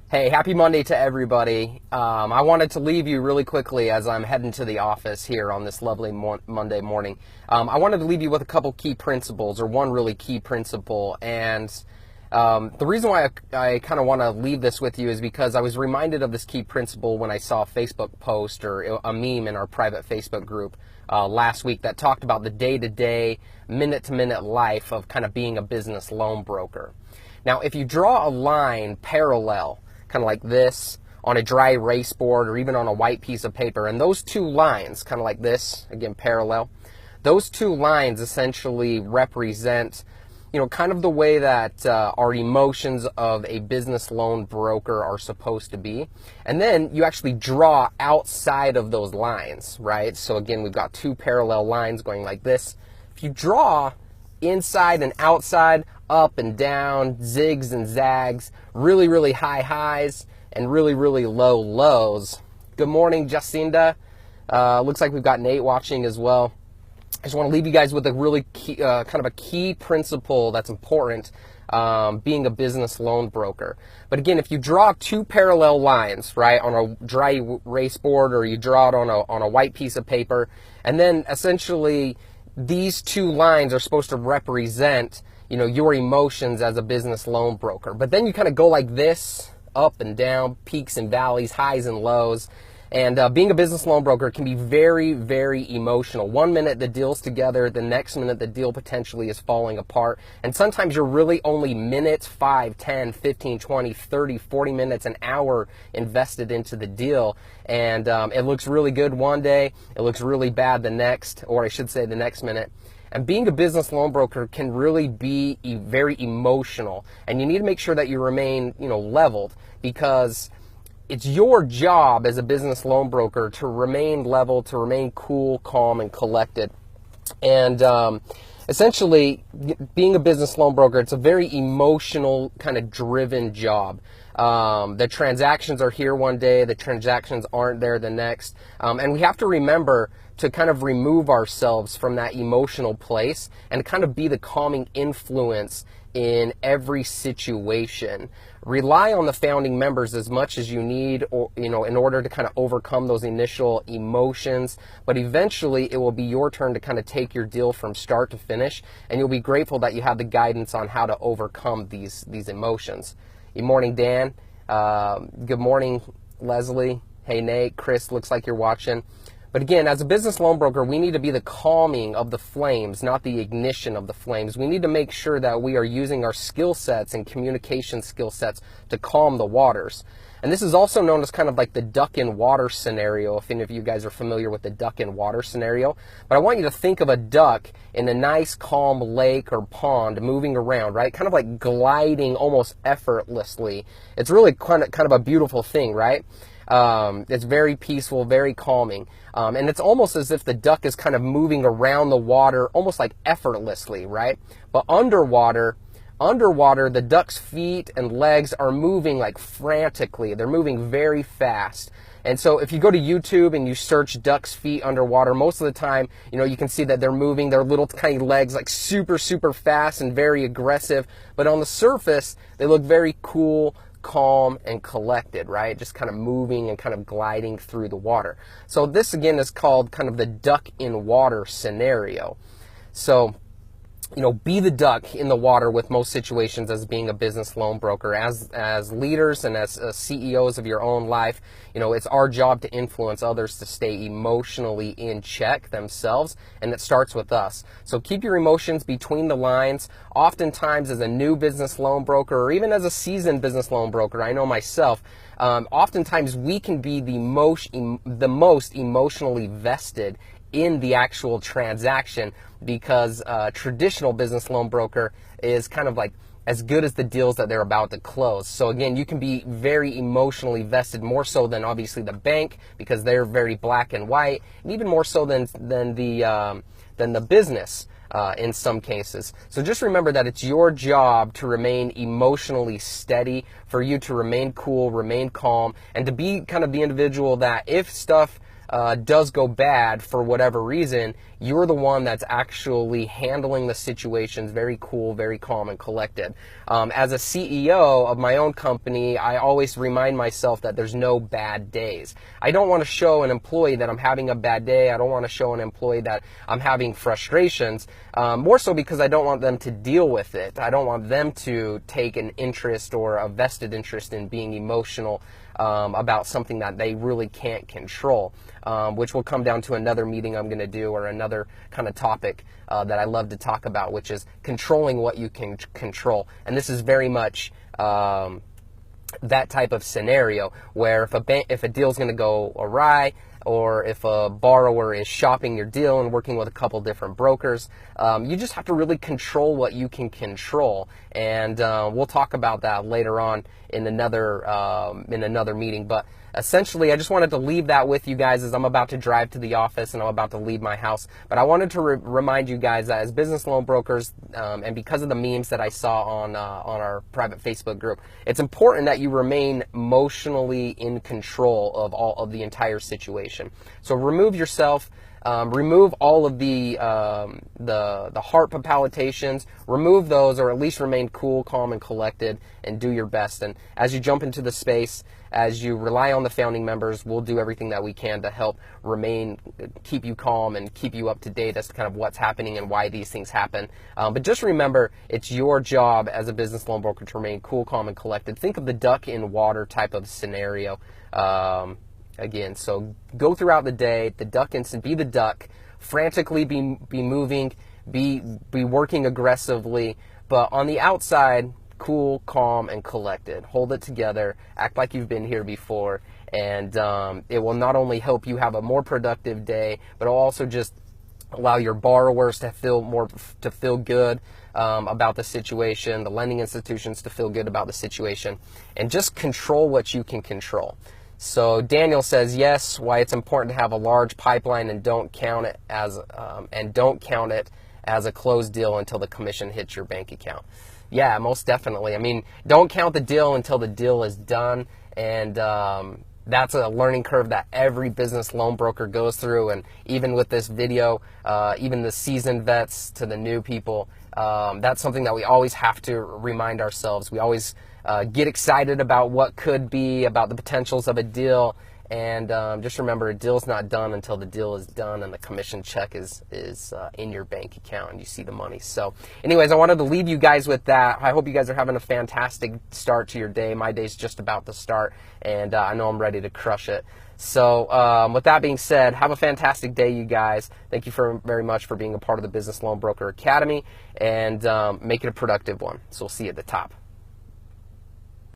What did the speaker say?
Hey, happy Monday to everybody. I wanted to leave you really quickly as I'm heading to the office here on this lovely Monday morning. I wanted to leave you with a couple key principles, or one really key principle. And the reason why I kind of want to leave this with you is because I was reminded of this key principle when I saw a Facebook post or a meme in our private Facebook group last week that talked about the day-to-day, minute-to-minute life of kind of being a business loan broker. Now, if you draw a line parallel, kind of like this, on a dry erase board or even on a white piece of paper, and those two lines, kind of like this, again parallel, those two lines essentially represent, kind of the way that our emotions of a business loan broker are supposed to be. And then you actually draw outside of those lines, right? So again, we've got two parallel lines going like this. If you draw inside and outside, up and down, zigs and zags, really, really high highs, and really, really low lows. Good morning, Jacinda. Looks like we've got Nate watching as well. I just want to leave you guys with a really key, kind of a key principle that's important, being a business loan broker. But again, if you draw two parallel lines, right, on a dry erase board, or you draw it on a white piece of paper, and then essentially these two lines are supposed to represent, your emotions as a business loan broker. But then you kind of go like this, up and down, peaks and valleys, highs and lows. And being a business loan broker can be very, very emotional. One minute the deal's together, the next minute the deal potentially is falling apart. And sometimes you're really only minutes, 5, 10, 15, 20, 30, 40 minutes, an hour invested into the deal. And it looks really good one day, it looks really bad the next, or I should say the next minute. And being a business loan broker can really be very emotional. And you need to make sure that you remain, leveled, because it's your job as a business loan broker to remain level, to remain cool, calm, and collected. And essentially, being a business loan broker, it's a very emotional, kind of driven job. The transactions are here one day, the transactions aren't there the next. And we have to remember to kind of remove ourselves from that emotional place and kind of be the calming influence in every situation. Rely on the founding members as much as you need, or, in order to kind of overcome those initial emotions. But eventually it will be your turn to kind of take your deal from start to finish, and you'll be grateful that you have the guidance on how to overcome these emotions. Good morning, Dan. Good morning, Leslie. Hey, Nate. Chris, looks like you're watching. But again, as a business loan broker, we need to be the calming of the flames, not the ignition of the flames. We need to make sure that we are using our skill sets and communication skill sets to calm the waters. And this is also known as kind of like the duck in water scenario, if any of you guys are familiar with the duck in water scenario. But I want you to think of a duck in a nice calm lake or pond moving around, right? Kind of like gliding almost effortlessly. It's really kind of a beautiful thing, right? It's very peaceful, very calming. And it's almost as if the duck is kind of moving around the water almost like effortlessly, right? But underwater, the duck's feet and legs are moving like frantically. They're moving very fast. And so if you go to YouTube and you search duck's feet underwater, most of the time, you can see that they're moving their little tiny legs like super, super fast and very aggressive. But on the surface, they look very cool, calm, and collected, right? Just kind of moving and kind of gliding through the water. So this again is called kind of the duck in water scenario. So, be the duck in the water with most situations as being a business loan broker. As leaders and as CEOs of your own life, it's our job to influence others to stay emotionally in check themselves, and it starts with us. So keep your emotions between the lines. Oftentimes as a new business loan broker, or even as a seasoned business loan broker, I know myself, oftentimes we can be the most emotionally vested in the actual transaction, because traditional business loan broker is kind of like as good as the deals that they're about to close. So again, you can be very emotionally vested, more so than obviously the bank, because they're very black and white, and even more so than the business in some cases. So just remember that it's your job to remain emotionally steady, for you to remain cool, remain calm, and to be kind of the individual that if stuff does go bad for whatever reason, You're the one that's actually handling the situations very cool, very calm and collected. As a CEO of my own company, I always remind myself that there's no bad days. I don't want to show an employee that I'm having a bad day. I don't want to show an employee that I'm having frustrations, more so because I don't want them to deal with it. I don't want them to take an interest or a vested interest in being emotional about something that they really can't control, which will come down to another meeting I'm going to do, or another kind of topic that I love to talk about, which is controlling what you can control. And this is very much that type of scenario where if a deal's going to go awry, or if a borrower is shopping your deal and working with a couple different brokers, you just have to really control what you can control. And we'll talk about that later on in another meeting. But essentially, I just wanted to leave that with you guys as I'm about to drive to the office and I'm about to leave my house. But I wanted to remind you guys that as business loan brokers, and because of the memes that I saw on our private Facebook group, it's important that you remain emotionally in control of all of the entire situation. So remove yourself. Remove all of the heart palpitations. Remove those, or at least remain cool, calm, and collected, and do your best. And as you jump into the space, as you rely on the founding members, we'll do everything that we can to help keep you calm and keep you up to date as to kind of what's happening and why these things happen. But just remember, it's your job as a business loan broker to remain cool, calm, and collected. Think of the duck in water type of scenario. Again, so go throughout the day, the duck instant, be the duck, frantically be moving, be working aggressively, but on the outside, cool, calm, and collected. Hold it together, act like you've been here before, and it will not only help you have a more productive day, but it'll also just allow your borrowers to feel good about the situation, the lending institutions to feel good about the situation, and just control what you can control. So Daniel says, yes, why it's important to have a large pipeline and don't count it as a closed deal until the commission hits your bank account. Yeah, most definitely. I mean, don't count the deal until the deal is done, and that's a learning curve that every business loan broker goes through. And even with this video, even the seasoned vets to the new people, that's something that we always have to remind ourselves. We always get excited about what could be, about the potentials of a deal, and just remember, a deal's not done until the deal is done and the commission check is in your bank account and you see the money. So anyways, I wanted to leave you guys with that. I hope you guys are having a fantastic start to your day. My day's just about to start, and I know I'm ready to crush it. So with that being said, have a fantastic day, you guys. Thank you very much for being a part of the Business Loan Broker Academy, and make it a productive one. So we'll see you at the top.